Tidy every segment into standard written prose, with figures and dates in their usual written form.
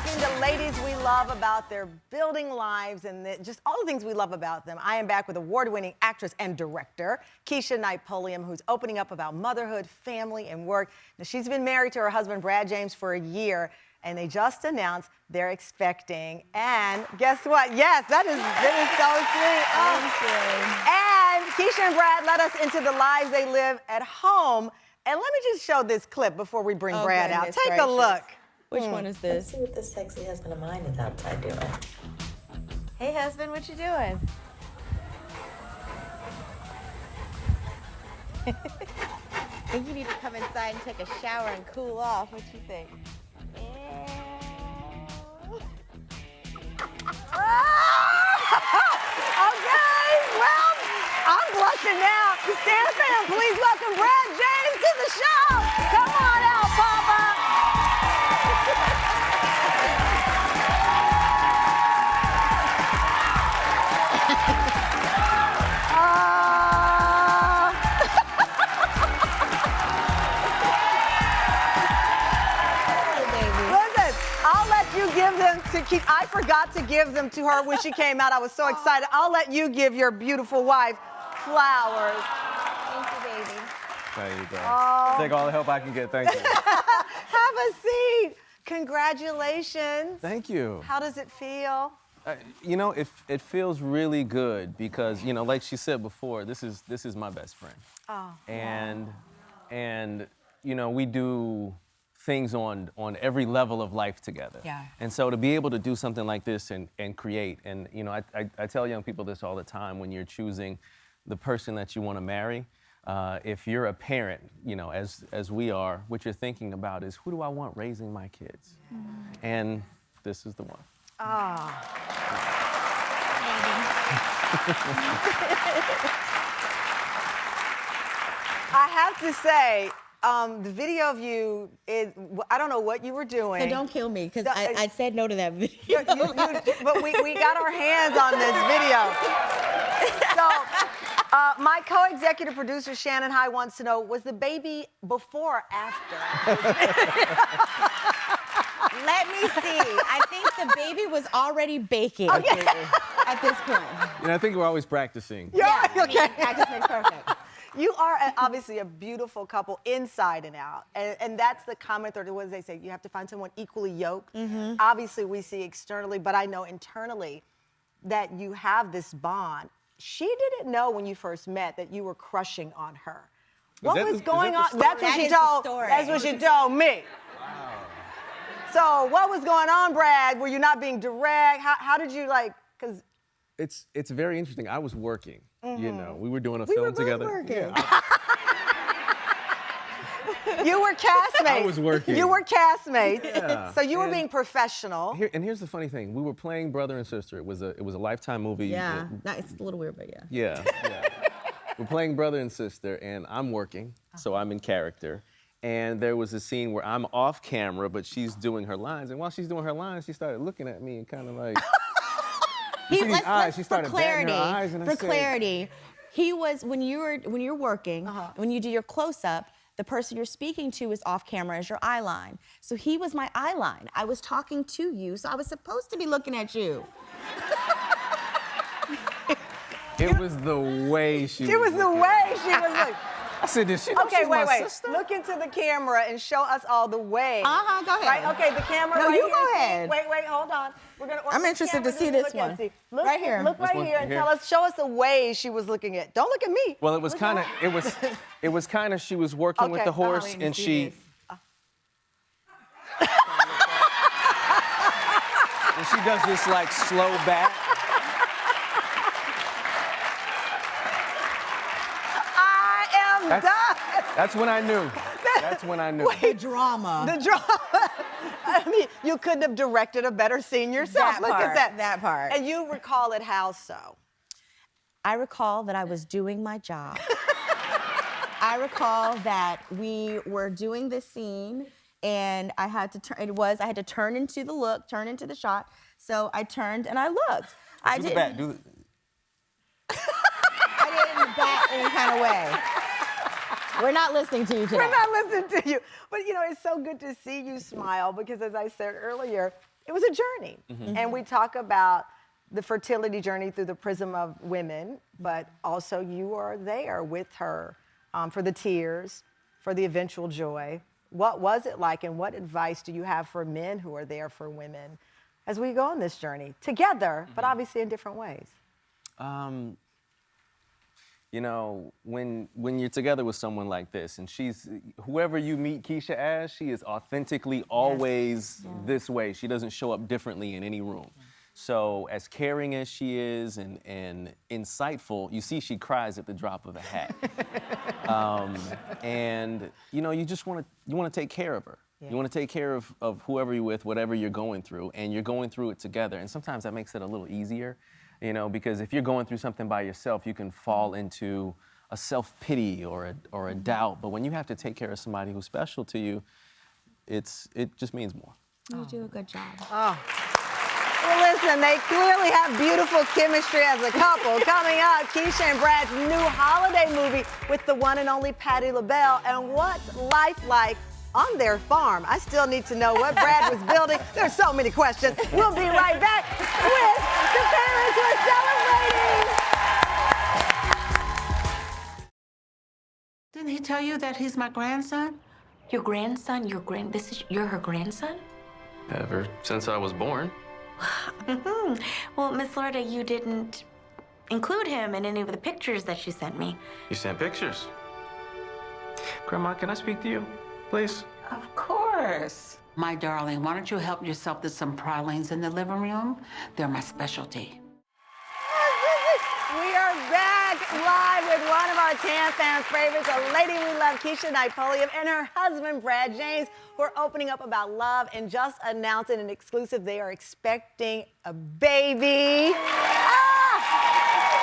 talking to ladies we love about their building lives and just all the things we love about them. I am back with award-winning actress and director, Keshia Pulliam, who's opening up about motherhood, family, and work. Now, she's been married to her husband, Brad James, for a year, and they just announced they're expecting. And guess what? Yes, that is so sweet. And Keshia and Brad let us into the lives they live at home. And let me just show this clip before we bring Brad out. Take a look. Which one is this? Let's see what this sexy husband of mine is outside doing. Hey, husband, what you doing? I think you need to come inside and take a shower and cool off. What you think? Okay, well, I'm blushing now. Stand fam, please welcome Brad James to the show. Come on out, Papa. Listen, I'll let you give them to keep. I forgot to give them to her when she came out. I was so excited. I'll let you give your beautiful wife flowers. Thank you, baby. There you go. Oh. Take all the help I can get. Thank you. Have a seat. Congratulations. Thank you. How does it feel? You know, it feels really good because, you know, like she said before, this is my best friend. Oh. And you know, we do things on every level of life together. Yeah. And so to be able to do something like this and create, and you know, I tell young people this all the time when you're choosing the person that you want to marry. If you're a parent, you know, as we are, what you're thinking about is, who do I want raising my kids? And this is the one. Ah. I have to say, the video of you is, I don't know what you were doing. So don't kill me, because I said no to that video. But we got our hands on this video. So, my co-executive producer, Shannon High, wants to know, was the baby before or after? Let me see. I think the baby was already baking at this point. You know, I think we're always practicing. Yeah, I mean, practice makes perfect. You are obviously a beautiful couple inside and out. And that's the comment, or what do they say? You have to find someone equally yoked. Mm-hmm. Obviously, we see externally, but I know internally that you have this bond. She didn't know when you first met that you were crushing on her. What was going on? That's what she told. That's what she told me. Wow. So what was going on, Brad? Were you not being direct? How did you like? Because it's very interesting. I was working. Mm-hmm. You know, we were doing a film together. Working. Yeah, you were castmates. I was working. You were castmates. Yeah. So you were being professional. Here's the funny thing. We were playing brother and sister. It was a Lifetime movie. Yeah, it's a little weird, but yeah. Yeah. We're playing brother and sister, and I'm working, so I'm in character. And there was a scene where I'm off camera, but she's doing her lines. And while she's doing her lines, she started looking at me and kind of like... She started batting her eyes, and I said, clarity, he was, when you're working, when you do your close-up, the person you're speaking to is off camera as your eye line. So he was my eye line. I was talking to you, so I was supposed to be looking at you. It was the way she was. It was the way she was like... I said, did she know she's my sister? Look into the camera and show us all the way. Go ahead. Right, okay, the camera No, right you here. go ahead. Wait, hold on. I'm interested to see this one. Look, right here. Look right here and show us the way she was looking at. Don't look at me. Well, it was kind of, she was working with the horse, and she... and she does this, like, slow back. That's when I knew. That's when I knew. The drama. The drama. I mean, you couldn't have directed a better scene yourself. Look at that. That part. And you recall it how so? I recall that I was doing my job. I recall that we were doing this scene, and I had to turn. I had to turn into the shot. So I turned and I looked. I didn't bat any kind of way. We're not listening to you today. We're not listening to you. But, you know, it's so good to see you smile because, as I said earlier, it was a journey. And we talk about the fertility journey through the prism of women, but also you are there with her for the tears, for the eventual joy. What was it like, and what advice do you have for men who are there for women as we go on this journey together, but obviously in different ways? You know, when you're together with someone like this, and whoever you meet Keshia as, she is authentically always this way. She doesn't show up differently in any room. So as caring as she is and insightful, you see she cries at the drop of a hat. And you know, you want to take care of her. You want to take care of whoever you're with, whatever you're going through, and you're going through it together. And sometimes that makes it a little easier. You know, because if you're going through something by yourself, you can fall into a self-pity or a doubt. But when you have to take care of somebody who's special to you, it just means more. You do a good job. Oh. Well, listen, they clearly have beautiful chemistry as a couple. Coming up, Keshia and Brad's new holiday movie with the one and only Patti LaBelle. And what's life like on their farm? I still need to know what Brad was building. There's so many questions. We'll be right back with the parents who are celebrating. Didn't he tell you that he's my grandson? Your grandson? You're her grandson? Ever since I was born. Well, Miss Loretta, you didn't include him in any of the pictures that you sent me. You sent pictures. Grandma, can I speak to you, please? Of course. My darling, why don't you help yourself to some pralines in the living room? They're my specialty. We are back live with one of our Tam fans' favorites, a lady we love, Keshia Pulliam, and her husband, Brad James, who are opening up about love and just announcing an exclusive. They are expecting a baby.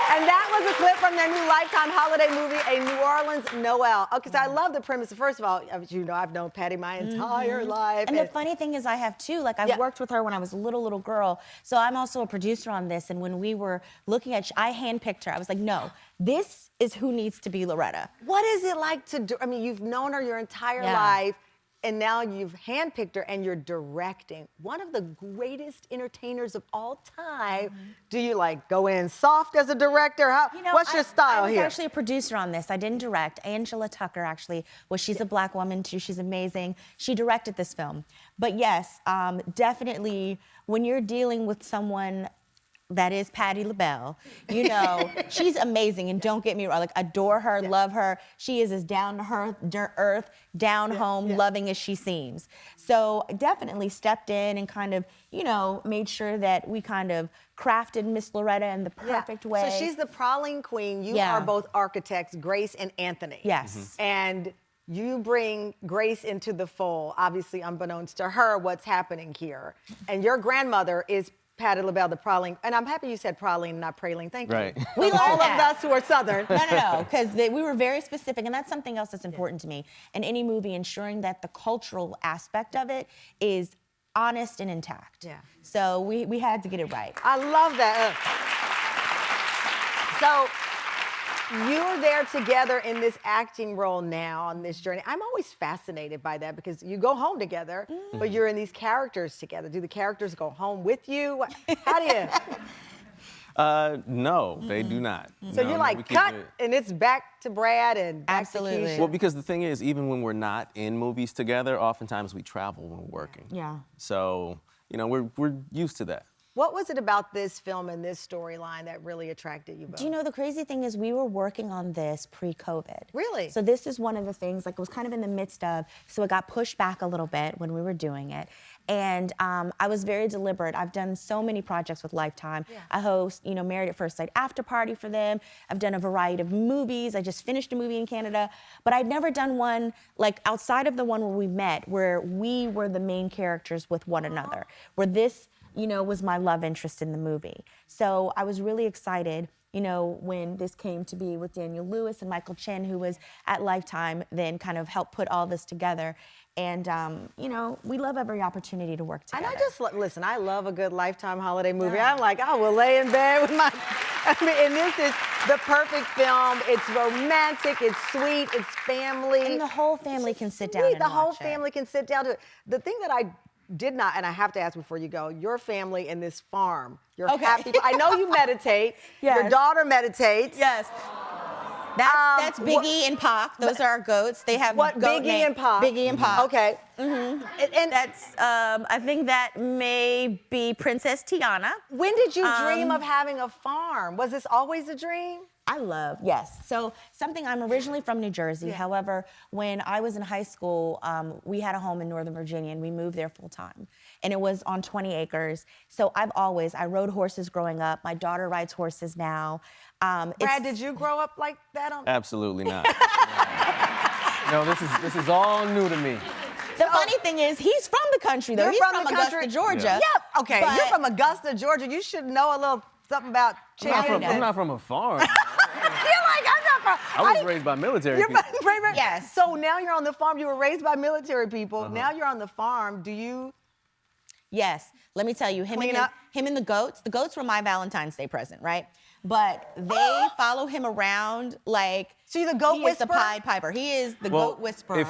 And that was a clip from their new Lifetime holiday movie, A New Orleans Noel. Okay, so I love the premise. First of all, as you know, I've known Patti my entire life. And the funny thing is I have too. Like I've worked with her when I was a little girl. So I'm also a producer on this. And when we were looking at, I handpicked her. I was like, no, this is who needs to be Loretta. What is it like to do? I mean, you've known her your entire life, and now you've handpicked her and you're directing one of the greatest entertainers of all time. Do you like go in soft as a director? What's your style I was here? actually a producer on this. I didn't direct. Angela Tucker actually she's a black woman too. She's amazing. She directed this film. But yes, definitely when you're dealing with someone that is Patti LaBelle, you know, she's amazing, and don't get me wrong, like adore her, love her. She is as down to earth, down home, loving as she seems. So definitely stepped in and kind of, you know, made sure that we kind of crafted Miss Loretta in the perfect way. So she's the praline queen. You are both architects, Grace and Anthony. Yes. And you bring Grace into the fold, obviously unbeknownst to her what's happening here. And your grandmother is Patti LaBelle, the praline, and I'm happy you said praline, not praline. Thank you. We learned all that. of us who are Southern. No, because we were very specific, and that's something else that's important to me. In any movie, ensuring that the cultural aspect of it is honest and intact. Yeah. So we had to get it right. I love that. So you're there together in this acting role now on this journey. I'm always fascinated by that because you go home together, but you're in these characters together. Do the characters go home with you? How do you? No, they do not. So you're like, cut, and it's back to Brad and back to Absolutely. Keshia. Well, because the thing is, even when we're not in movies together, oftentimes we travel when we're working. Yeah. So, you know, we're used to that. What was it about this film and this storyline that really attracted you both? Do you know, the crazy thing is we were working on this pre-COVID. Really? So this is one of the things, like it was kind of in the midst of, so it got pushed back a little bit when we were doing it. And I was very deliberate. I've done so many projects with Lifetime. I host, you know, Married at First Sight after party for them. I've done a variety of movies. I just finished a movie in Canada. But I'd never done one, like outside of the one where we met, where we were the main characters with one another, where this, you know, was my love interest in the movie. So I was really excited, you know, when this came to be with Daniel Lewis and Michael Chen, who was at Lifetime, then kind of helped put all this together. And, you know, we love every opportunity to work together. And I just, listen, I love a good Lifetime holiday movie. I'm like, I will lay in bed with my, I mean, and this is the perfect film. It's romantic, it's sweet, it's family. And the whole family can sit down and The whole watch it. family can sit down to it. The thing that I did not, and I have to ask before you go, your family and this farm, you're Okay. happy. I know you meditate. Your Yes. daughter meditates. Yes. That's Biggie and Pac. Those are our goats. They have What, goat Biggie name. and Pac? Biggie and Pac. Okay. And that's, I think that may be Princess Tiana. When did you dream of having a farm? Was this always a dream? Yes. So I'm originally from New Jersey. Yeah. However, when I was in high school, we had a home in Northern Virginia and we moved there full time. And it was on 20 acres. So I rode horses growing up. My daughter rides horses now. Brad, did you grow up like that? Absolutely not. No, this is all new to me. The funny thing is, he's from the country, though. You're He's from the Augusta, country. Georgia. Yeah. Okay. But- You're from Augusta, Georgia. You should know a little something about chickens. I'm not from a farm. You're like, I'm not from. I was raised by military You're people. right. Yes. So now you're on the farm. You were raised by military people. Now you're on the farm. Do you? Yes. Let me tell you, him Clean and up. the goats. The goats were my Valentine's Day present, right? But they follow him around like So you're the goat he is whisperer? the Pied Piper. He is the goat whisperer. If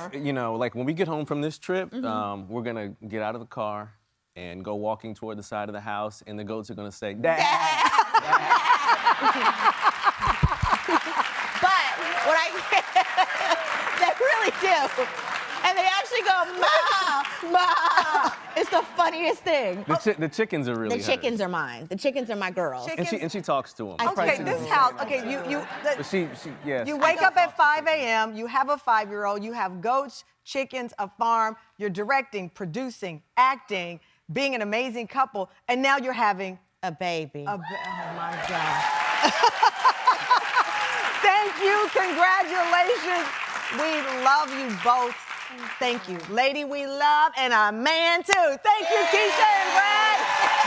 like when we get home from this trip, we're gonna get out of the car and go walking toward the side of the house, and the goats are gonna say, "Dad." But what they really do. And they actually go, Ma, Ma. It's the funniest thing. The chickens are really The chickens are mine. The chickens are my girls. And she talks to them. Okay, this house. Okay, But she yes. you wake up at 5 a.m. You have a 5-year-old. You have goats, chickens, a farm. You're directing, producing, acting, being an amazing couple, and now you're having A baby. oh my God. Thank you. Congratulations. We love you both. Thank you. Lady we love, and a man too. Thank you, Keshia and Brad.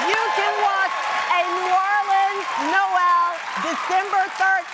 You can watch a New Orleans Noel December 3rd.